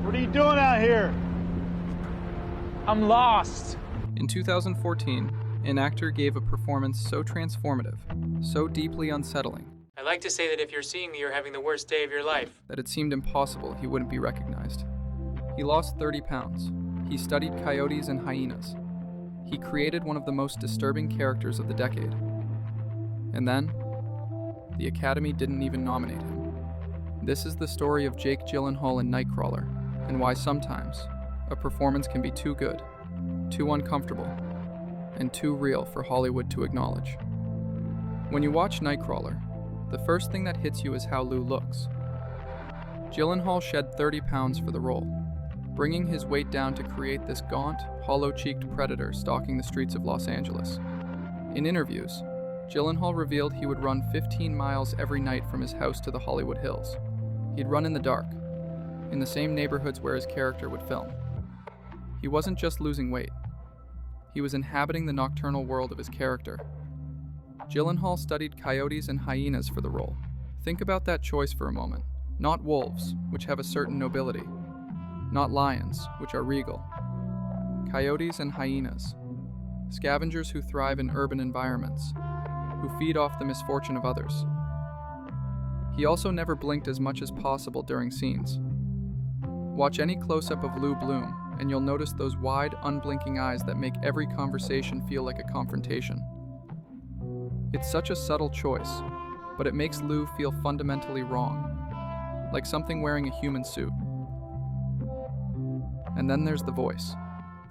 What are you doing out here? I'm lost. In 2014, an actor gave a performance so transformative, so deeply unsettling, I like to say that if you're seeing me, you're having the worst day of your life. that it seemed impossible he wouldn't be recognized. He lost 30 pounds. He studied coyotes and hyenas. He created one of the most disturbing characters of the decade. And then, the Academy didn't even nominate him. This is the story of Jake Gyllenhaal in Nightcrawler, and why sometimes a performance can be too good, too uncomfortable, and too real for Hollywood to acknowledge. When you watch Nightcrawler, the first thing that hits you is how Lou looks. Gyllenhaal shed 30 pounds for the role, bringing his weight down to create this gaunt, hollow-cheeked predator stalking the streets of Los Angeles. In interviews, Gyllenhaal revealed he would run 15 miles every night from his house to the Hollywood Hills. He'd run in the dark, in the same neighborhoods where his character would film. He wasn't just losing weight. He was inhabiting the nocturnal world of his character. Gyllenhaal studied coyotes and hyenas for the role. Think about that choice for a moment. Not wolves, which have a certain nobility. Not lions, which are regal. Coyotes and hyenas. Scavengers who thrive in urban environments, who feed off the misfortune of others. He also never blinked as much as possible during scenes. Watch any close-up of Lou Bloom, and you'll notice those wide, unblinking eyes that make every conversation feel like a confrontation. It's such a subtle choice, but it makes Lou feel fundamentally wrong, like something wearing a human suit. And then there's the voice.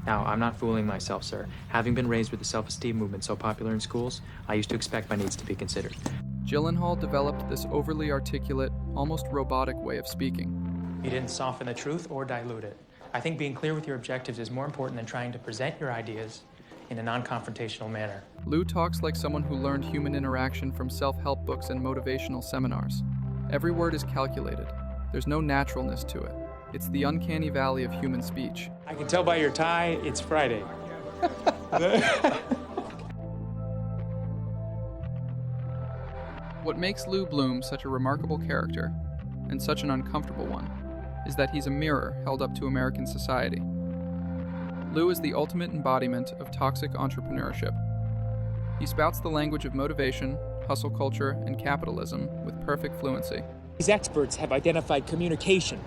Now, I'm not fooling myself, sir. Having been raised with the self-esteem movement so popular in schools, I used to expect my needs to be considered. Gyllenhaal developed this overly articulate, almost robotic way of speaking. You didn't soften the truth or dilute it. I think being clear with your objectives is more important than trying to present your ideas in a non-confrontational manner. Lou talks like someone who learned human interaction from self-help books and motivational seminars. Every word is calculated. There's no naturalness to it. It's the uncanny valley of human speech. I can tell by your tie, it's Friday. What makes Lou Bloom such a remarkable character, and such an uncomfortable one, is that he's a mirror held up to American society. Lou is the ultimate embodiment of toxic entrepreneurship. He spouts the language of motivation, hustle culture, and capitalism with perfect fluency. These experts have identified communication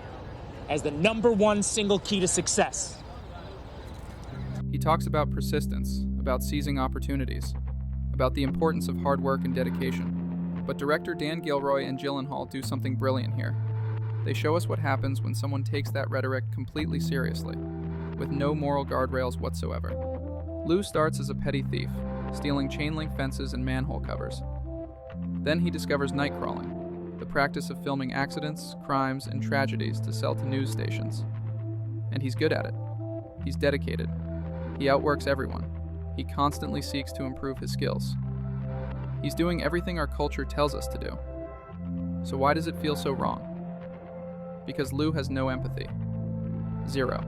as the #1 single key to success. He talks about persistence, about seizing opportunities, about the importance of hard work and dedication. But director Dan Gilroy and Gyllenhaal do something brilliant here. They show us what happens when someone takes that rhetoric completely seriously, with no moral guardrails whatsoever. Lou starts as a petty thief, stealing chain link fences and manhole covers. Then he discovers nightcrawling, the practice of filming accidents, crimes, and tragedies to sell to news stations. And he's good at it. He's dedicated. He outworks everyone. He constantly seeks to improve his skills. He's doing everything our culture tells us to do. So why does it feel so wrong? Because Lou has no empathy. Zero.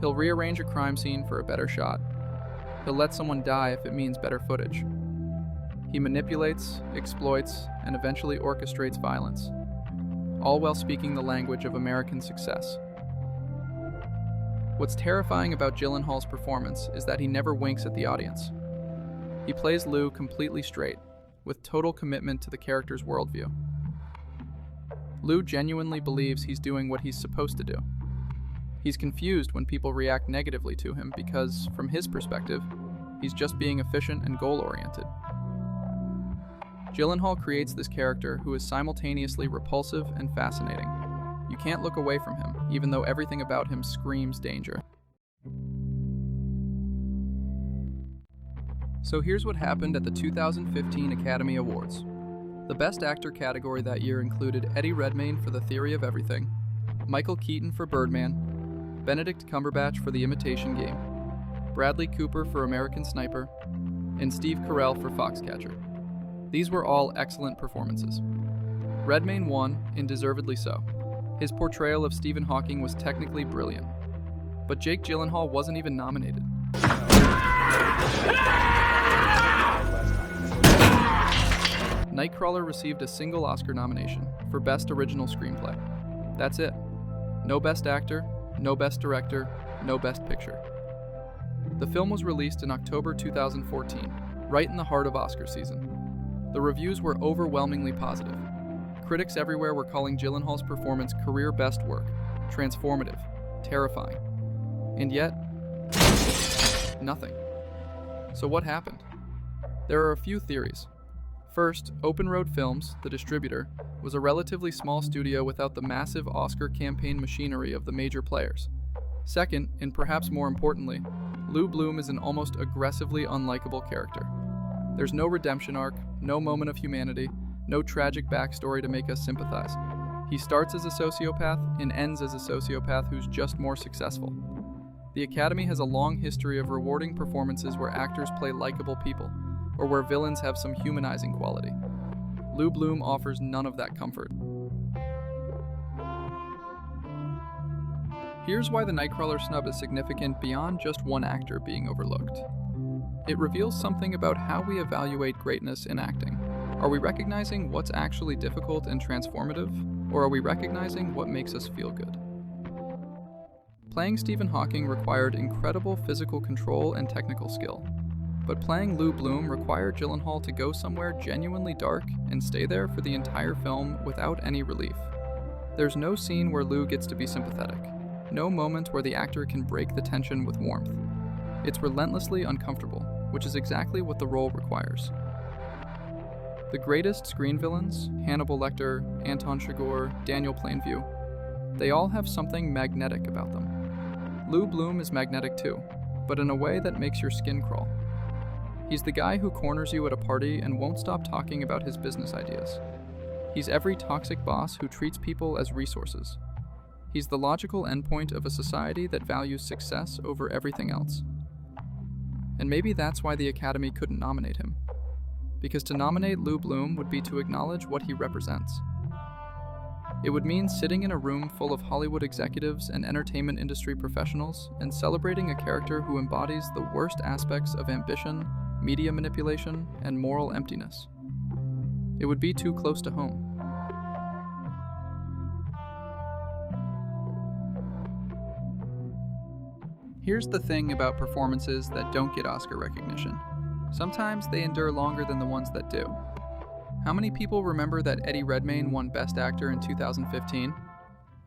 He'll rearrange a crime scene for a better shot. He'll let someone die if it means better footage. He manipulates, exploits, and eventually orchestrates violence, all while speaking the language of American success. What's terrifying about Gyllenhaal's performance is that he never winks at the audience. He plays Lou completely straight, with total commitment to the character's worldview. Lou genuinely believes he's doing what he's supposed to do. He's confused when people react negatively to him because, from his perspective, he's just being efficient and goal-oriented. Gyllenhaal creates this character who is simultaneously repulsive and fascinating. You can't look away from him, even though everything about him screams danger. So here's what happened at the 2015 Academy Awards. The Best Actor category that year included Eddie Redmayne for The Theory of Everything, Michael Keaton for Birdman, Benedict Cumberbatch for The Imitation Game, Bradley Cooper for American Sniper, and Steve Carell for Foxcatcher. These were all excellent performances. Redmayne won, and deservedly so. His portrayal of Stephen Hawking was technically brilliant. But Jake Gyllenhaal wasn't even nominated. Nightcrawler received a single Oscar nomination for Best Original Screenplay. That's it. No Best Actor, no Best Director, no Best Picture. The film was released in October 2014, right in the heart of Oscar season. The reviews were overwhelmingly positive. Critics everywhere were calling Gyllenhaal's performance career best work, transformative, terrifying. And yet, nothing. So what happened? There are a few theories. First, Open Road Films, the distributor, was a relatively small studio without the massive Oscar campaign machinery of the major players. Second, and perhaps more importantly, Lou Bloom is an almost aggressively unlikable character. There's no redemption arc, no moment of humanity, no tragic backstory to make us sympathize. He starts as a sociopath and ends as a sociopath who's just more successful. The Academy has a long history of rewarding performances where actors play likable people, or where villains have some humanizing quality. Lou Bloom offers none of that comfort. Here's why the Nightcrawler snub is significant beyond just one actor being overlooked. It reveals something about how we evaluate greatness in acting. Are we recognizing what's actually difficult and transformative, or are we recognizing what makes us feel good? Playing Stephen Hawking required incredible physical control and technical skill, but playing Lou Bloom required Gyllenhaal to go somewhere genuinely dark and stay there for the entire film without any relief. There's no scene where Lou gets to be sympathetic, no moment where the actor can break the tension with warmth. It's relentlessly uncomfortable, which is exactly what the role requires. The greatest screen villains, Hannibal Lecter, Anton Chigurh, Daniel Plainview, they all have something magnetic about them. Lou Bloom is magnetic too, but in a way that makes your skin crawl. He's the guy who corners you at a party and won't stop talking about his business ideas. He's every toxic boss who treats people as resources. He's the logical endpoint of a society that values success over everything else. And maybe that's why the Academy couldn't nominate him. Because to nominate Lou Bloom would be to acknowledge what he represents. It would mean sitting in a room full of Hollywood executives and entertainment industry professionals and celebrating a character who embodies the worst aspects of ambition, media manipulation, and moral emptiness. It would be too close to home. Here's the thing about performances that don't get Oscar recognition. Sometimes they endure longer than the ones that do. How many people remember that Eddie Redmayne won Best Actor in 2015?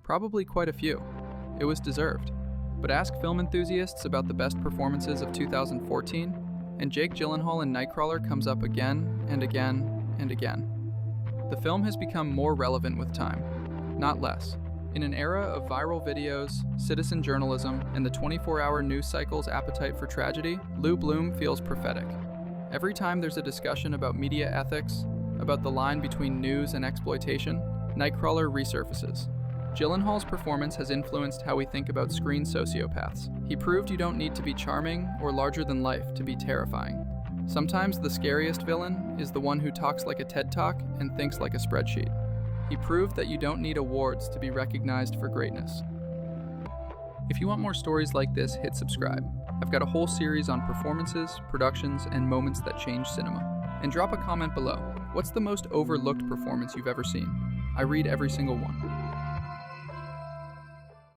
Probably quite a few. It was deserved. But ask film enthusiasts about the best performances of 2014, and Jake Gyllenhaal in Nightcrawler comes up again and again and again. The film has become more relevant with time, not less. In an era of viral videos, citizen journalism, and the 24-hour news cycle's appetite for tragedy, Lou Bloom feels prophetic. Every time there's a discussion about media ethics, about the line between news and exploitation, Nightcrawler resurfaces. Gyllenhaal's performance has influenced how we think about screen sociopaths. He proved you don't need to be charming or larger than life to be terrifying. Sometimes the scariest villain is the one who talks like a TED Talk and thinks like a spreadsheet. He proved that you don't need awards to be recognized for greatness. If you want more stories like this, hit subscribe. I've got a whole series on performances, productions, and moments that change cinema. And drop a comment below. What's the most overlooked performance you've ever seen? I read every single one.